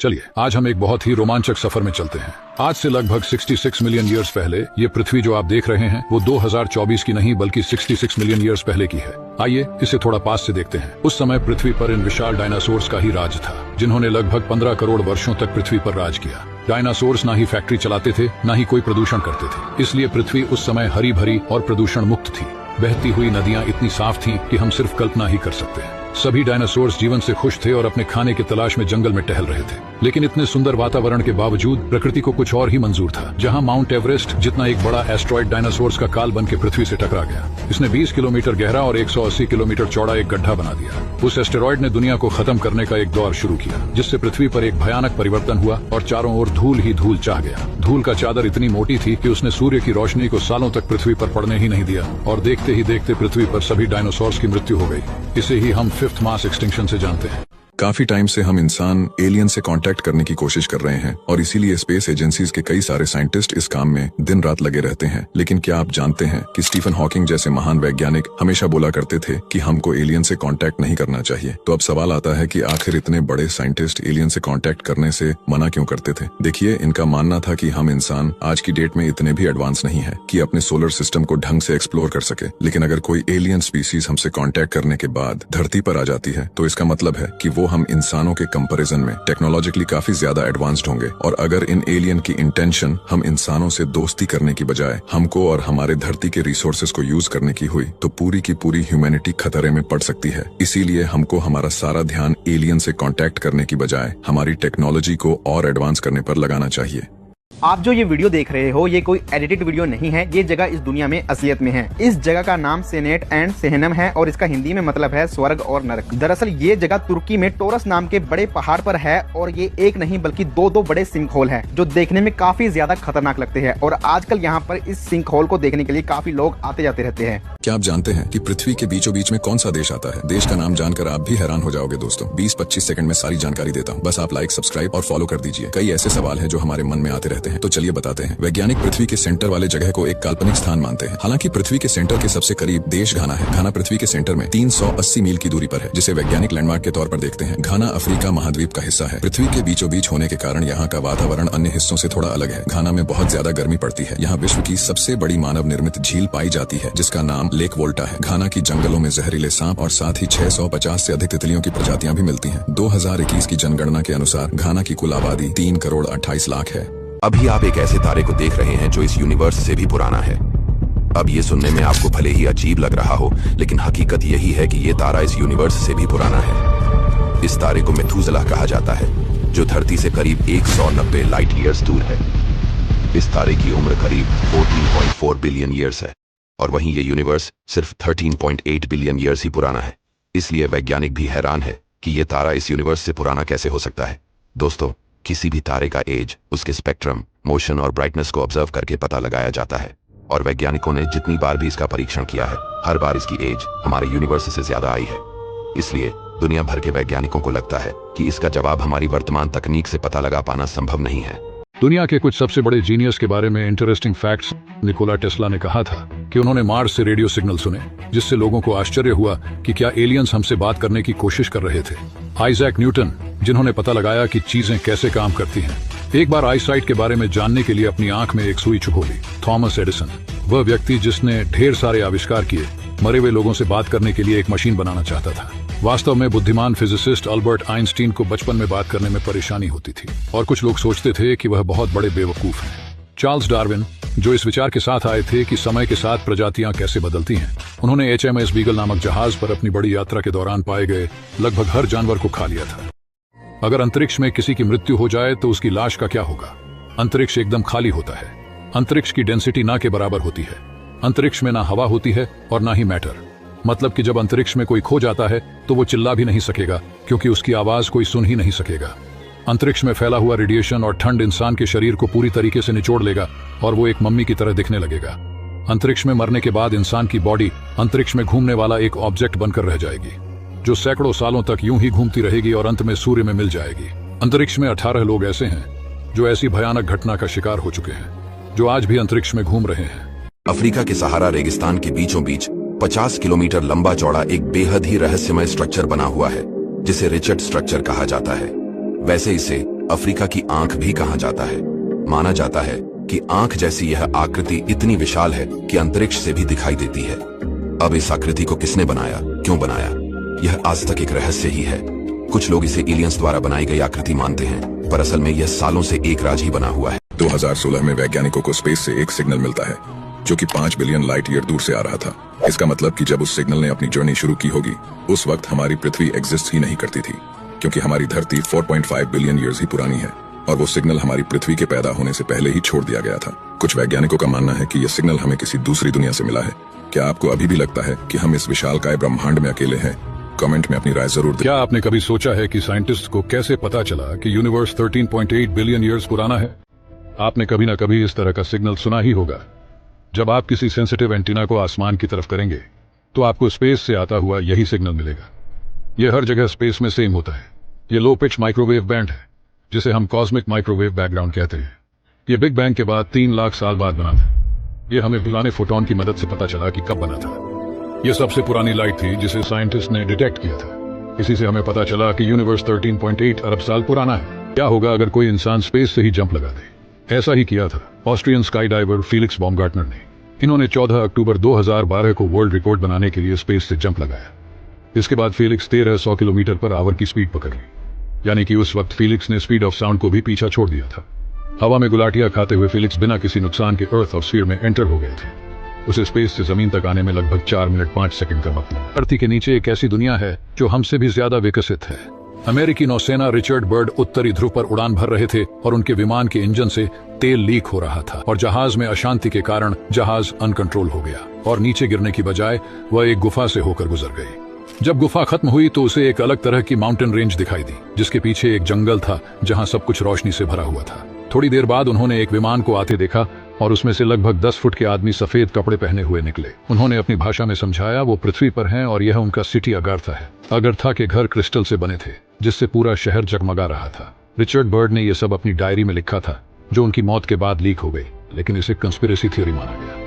चलिए आज हम एक बहुत ही रोमांचक सफर में चलते हैं। आज से लगभग 66 मिलियन ईयर्स पहले ये पृथ्वी जो आप देख रहे हैं वो 2024 की नहीं बल्कि 66 मिलियन ईयर्स पहले की है। आइए इसे थोड़ा पास से देखते हैं। उस समय पृथ्वी पर इन विशाल डायनासोर्स का ही राज था, जिन्होंने लगभग 15 करोड़ वर्षों तक पृथ्वी पर राज किया। डायनासोर्स ना ही फैक्ट्री चलाते थे, ना ही कोई प्रदूषण करते थे, इसलिए पृथ्वी उस समय हरी भरी और प्रदूषण मुक्त थी। बहती हुई नदियां इतनी साफ थीं कि हम सिर्फ कल्पना ही कर सकते हैं। सभी डायनासोर्स जीवन से खुश थे और अपने खाने की तलाश में जंगल में टहल रहे थे। लेकिन इतने सुंदर वातावरण के बावजूद प्रकृति को कुछ और ही मंजूर था। जहां माउंट एवरेस्ट जितना एक बड़ा एस्ट्रॉइड डायनासोर्स का काल बन के पृथ्वी से टकरा गया। इसने 20 किलोमीटर गहरा और 180 किलोमीटर चौड़ा एक गड्ढा बना दिया। उस एस्टेरॉइड ने दुनिया को खत्म करने का एक दौर शुरू किया, जिससे पृथ्वी पर एक भयानक परिवर्तन हुआ और चारों ओर धूल ही धूल छा गया। धूल का चादर इतनी मोटी थी कि उसने सूर्य की रोशनी को सालों तक पृथ्वी पर पड़ने ही नहीं दिया और देखते ही देखते पृथ्वी पर सभी डायनासोर्स की मृत्यु हो गई। इसे ही हम 5th मास एक्सटिंक्शन से जानते हैं। काफी टाइम से हम इंसान एलियन से कांटेक्ट करने की कोशिश कर रहे हैं और इसीलिए स्पेस एजेंसीज के कई सारे साइंटिस्ट इस काम में दिन रात लगे रहते हैं। लेकिन क्या आप जानते हैं कि स्टीफन हॉकिंग जैसे महान वैज्ञानिक हमेशा बोला करते थे कि हमको एलियन से कांटेक्ट नहीं करना चाहिए। तो अब सवाल आता है कि आखिर इतने बड़े साइंटिस्ट एलियन से कांटेक्ट करने से मना क्यों करते थे। देखिए, इनका मानना था कि हम इंसान आज की डेट में इतने भी एडवांस नहीं है कि अपने सोलर सिस्टम को ढंग से एक्सप्लोर कर सके। लेकिन अगर कोई एलियन स्पीसीज हमसे कांटेक्ट करने के बाद धरती पर आ जाती है तो इसका मतलब है कि वो हम इंसानों के कंपैरिजन में टेक्नोलॉजिकली काफी ज्यादा एडवांस्ड होंगे। और अगर इन एलियन की इंटेंशन हम इंसानों से दोस्ती करने की बजाय हमको और हमारे धरती के रिसोर्सेज को यूज करने की हुई तो पूरी की पूरी ह्यूमैनिटी खतरे में पड़ सकती है। इसीलिए हमको हमारा सारा ध्यान एलियन से कांटेक्ट करने की बजाय हमारी टेक्नोलॉजी को और एडवांस करने पर लगाना चाहिए। आप जो ये वीडियो देख रहे हो ये कोई एडिटेड वीडियो नहीं है। ये जगह इस दुनिया में असलियत में है। इस जगह का नाम सेनेट एंड सेहनम है और इसका हिंदी में मतलब है स्वर्ग और नरक। दरअसल ये जगह तुर्की में टोरस नाम के बड़े पहाड़ पर है और ये एक नहीं बल्कि दो बड़े सिंक होल है जो देखने में काफी ज्यादा खतरनाक लगते हैं। और आजकल यहाँ पर इस सिंक होल को देखने के लिए काफी लोग आते जाते रहते हैं। क्या आप जानते हैं कि पृथ्वी के बीचों बीच में कौन सा देश आता है? देश का नाम जानकर आप भी हैरान हो जाओगे दोस्तों। 20-25 सेकंड में सारी जानकारी देता हूँ, बस आप लाइक, सब्सक्राइब और फॉलो कर दीजिए। कई ऐसे सवाल हैं जो हमारे मन में आते रहते हैं, तो चलिए बताते हैं। वैज्ञानिक पृथ्वी के सेंटर वाले जगह को एक काल्पनिक स्थान मानते हैं। हालांकि पृथ्वी के सेंटर के सबसे करीब देश घाना है। घाना पृथ्वी के सेंटर में 380 मील की दूरी पर है, जिसे वैज्ञानिक लैंडमार्क के तौर पर देखते हैं। घाना अफ्रीका महाद्वीप का हिस्सा है। पृथ्वी के बीचों बीच होने के कारण यहाँ का वातावरण अन्य हिस्सों से थोड़ा अलग है। घाना में बहुत ज्यादा गर्मी पड़ती है। यहाँ विश्व की सबसे बड़ी मानव निर्मित झील पाई जाती है, जिसका नाम लेक वोल्टा है। घाना की जंगलों में जहरीले सांप और साथ ही 650 से अधिक तितलियों की प्रजातियां भी मिलती हैं। 2021 की जनगणना के अनुसार घाना की कुल आबादी 3 करोड़ 28 लाख है। अभी आप एक ऐसे तारे को देख रहे हैं जो इस यूनिवर्स से भी पुराना है। अब ये सुनने में आपको भले ही अजीब लग रहा हो, लेकिन हकीकत यही है कि ये तारा इस यूनिवर्स से भी पुराना है। इस तारे को मेथुसेलाह कहा जाता है, जो धरती से करीब 190 लाइट ईयर्स दूर है। इस तारे की उम्र करीब 14.4 बिलियन ईयर्स है और वहीं ये यूनिवर्स सिर्फ 13.8 बिलियन ईयर्स ही पुराना है। इसलिए वैज्ञानिक भी हैरान है कि ये तारा इस यूनिवर्स से पुराना कैसे हो सकता है। दोस्तों, किसी भी तारे का एज उसके स्पेक्ट्रम, मोशन और ब्राइटनेस को ऑब्जर्व करके पता लगाया जाता है। और वैज्ञानिकों ने जितनी बार भी इसका परीक्षण किया है, हर बार इसकी एज हमारे यूनिवर्स से ज्यादा आई है। इसलिए दुनिया भर के वैज्ञानिकों को लगता है कि इसका जवाब हमारी वर्तमान तकनीक से पता लगा पाना संभव नहीं है। दुनिया के कुछ सबसे बड़े जीनियस के बारे में इंटरेस्टिंग फैक्ट्स। निकोला टेस्ला ने कहा था कि उन्होंने मार्स से रेडियो सिग्नल सुने, जिससे लोगों को आश्चर्य हुआ कि क्या एलियंस हमसे बात करने की कोशिश कर रहे थे। आइजैक न्यूटन, जिन्होंने पता लगाया कि चीजें कैसे काम करती हैं, एक बार आईसाइट के बारे में जानने के लिए अपनी आंख में एक सुई छुपो ली। थॉमस एडिसन, वह व्यक्ति जिसने ढेर सारे आविष्कार किए, मरे हुए लोगों से बात करने के लिए एक मशीन बनाना चाहता था। वास्तव में बुद्धिमान फिजिसिस्ट अल्बर्ट आइंस्टीन को बचपन में बात करने में परेशानी होती थी और कुछ लोग सोचते थे कि वह बहुत बड़े बेवकूफ हैं। चार्ल्स डार्विन, जो इस विचार के साथ आए थे कि समय के साथ प्रजातियां कैसे बदलती हैं, उन्होंने HMS बीगल नामक जहाज पर अपनी बड़ी यात्रा के दौरान पाए गए लगभग हर जानवर को खा लिया था। अगर अंतरिक्ष में किसी की मृत्यु हो जाए तो उसकी लाश का क्या होगा? अंतरिक्ष एकदम खाली होता है। अंतरिक्ष की डेंसिटी ना के बराबर होती है। अंतरिक्ष में ना हवा होती है और ना ही मैटर। मतलब कि जब अंतरिक्ष में कोई खो जाता है तो वो चिल्ला भी नहीं सकेगा, क्योंकि उसकी आवाज कोई सुन ही नहीं सकेगा। अंतरिक्ष में फैला हुआ रेडिएशन और ठंड इंसान के शरीर को पूरी तरीके से निचोड़ लेगा और वो एक मम्मी की तरह दिखने लगेगा। अंतरिक्ष में मरने के बाद इंसान की बॉडी अंतरिक्ष में घूमने वाला एक ऑब्जेक्ट बनकर रह जाएगी, जो सैकड़ों सालों तक यूं ही घूमती रहेगी और अंत में सूर्य में मिल जाएगी। अंतरिक्ष में 18 लोग ऐसे हैं जो ऐसी भयानक घटना का शिकार हो चुके हैं, जो आज भी अंतरिक्ष में घूम रहे हैं। अफ्रीका के सहारा रेगिस्तान के बीचों बीच 50 किलोमीटर लंबा चौड़ा एक बेहद ही रहस्यमय स्ट्रक्चर बना हुआ है, जिसे रिचर्ड स्ट्रक्चर कहा जाता है। वैसे इसे अफ्रीका की आंख भी कहा जाता है। माना जाता है कि आंख जैसी यह आकृति इतनी विशाल है कि अंतरिक्ष से भी दिखाई देती है। अब इस आकृति को किसने बनाया, क्यों बनाया, यह आज तक एक रहस्य ही है। कुछ लोग इसे एलियंस द्वारा बनाई गई आकृति मानते हैं, पर असल में यह सालों से एक राज ही बना हुआ है। 2016 में वैज्ञानिकों को स्पेस से एक सिग्नल मिलता है जो कि 5 बिलियन लाइट ईयर दूर से आ रहा था। इसका मतलब कि जब उस सिग्नल ने अपनी जर्नी शुरू की होगी, उस वक्त हमारी पृथ्वी एग्जिस्ट ही नहीं करती थी, क्योंकि हमारी धरती 4.5 बिलियन ईयर्स ही पुरानी है और वो सिग्नल हमारी पृथ्वी के पैदा होने से पहले ही छोड़ दिया गया था। कुछ वैज्ञानिकों का मानना है कि यह सिग्नल हमें किसी दूसरी दुनिया से मिला है। क्या आपको अभी भी लगता है कि हम इस विशालकाय ब्रह्मांड में अकेले हैं? कमेंट में अपनी राय जरूर दें। क्या आपने कभी सोचा है कि साइंटिस्ट को कैसे पता चला कि यूनिवर्स 13.8 बिलियन ईयर्स पुराना है? आपने कभी ना कभी इस तरह का सिग्नल सुना ही होगा। जब आप किसी सेंसिटिव एंटीना को आसमान की तरफ करेंगे तो आपको स्पेस से आता हुआ यही सिग्नल मिलेगा। यह हर जगह स्पेस में सेम होता है। यह लो पिच माइक्रोवेव बैंड है, जिसे हम कॉस्मिक माइक्रोवेव बैकग्राउंड कहते हैं। यह बिग बैंग के बाद 3 लाख साल बाद बना था। यह हमें बुलाने फोटोन की मदद से पता चला कि कब बना था। यह सबसे पुरानी लाइट थी जिसे साइंटिस्ट ने डिटेक्ट किया था। इसी से हमें पता चला कि यूनिवर्स 13.8 अरब साल पुराना है। क्या होगा अगर कोई इंसान स्पेस से ही जंप लगा दे? ऐसा ही किया था Austrian sky diver Felix Baumgartner ने। इन्होंने 14 अक्टूबर 2012 को वर्ल्ड रिकॉर्ड बनाने के लिए स्पेस से जंप लगाया। इसके बाद फीलिक्स 1300 किलोमीटर पर आवर की स्पीड पकड़ ली, यानी कि उस वक्त फीलिक्स ने स्पीड ऑफ साउंड को भी पीछा छोड़ दिया था। हवा में गुलाटियां खाते हुए फीलिक्स बिना किसी नुकसान के अर्थ ऑफ स्फीयर में एंटर हो गए थे। उसे स्पेस से जमीन तक आने में लगभग 4 मिनट 5 सेकंड का वक्त लगा। धरती के नीचे एक ऐसी दुनिया है जो हमसे भी ज्यादा विकसित है। अमेरिकी नौसेना रिचर्ड बर्ड उत्तरी ध्रुव पर उड़ान भर रहे थे और उनके विमान के इंजन से तेल लीक हो रहा था और जहाज में अशांति के कारण जहाज अनकंट्रोल हो गया और नीचे गिरने की बजाय वह एक गुफा से होकर गुजर गई। जब गुफा खत्म हुई तो उसे एक अलग तरह की माउंटेन रेंज दिखाई दी, जिसके पीछे एक जंगल था जहां सब कुछ रोशनी से भरा हुआ था। थोड़ी देर बाद उन्होंने एक विमान को आते देखा और उसमें से लगभग 10 फुट के आदमी सफेद कपड़े पहने हुए निकले। उन्होंने अपनी भाषा में समझाया वो पृथ्वी पर हैं और यह उनका सिटी अगाथा है। अगाथा के घर क्रिस्टल से बने थे, जिससे पूरा शहर जगमगा रहा था। रिचर्ड बर्ड ने यह सब अपनी डायरी में लिखा था, जो उनकी मौत के बाद लीक हो गई, लेकिन इसे कंस्पिरेसी थ्योरी माना गया।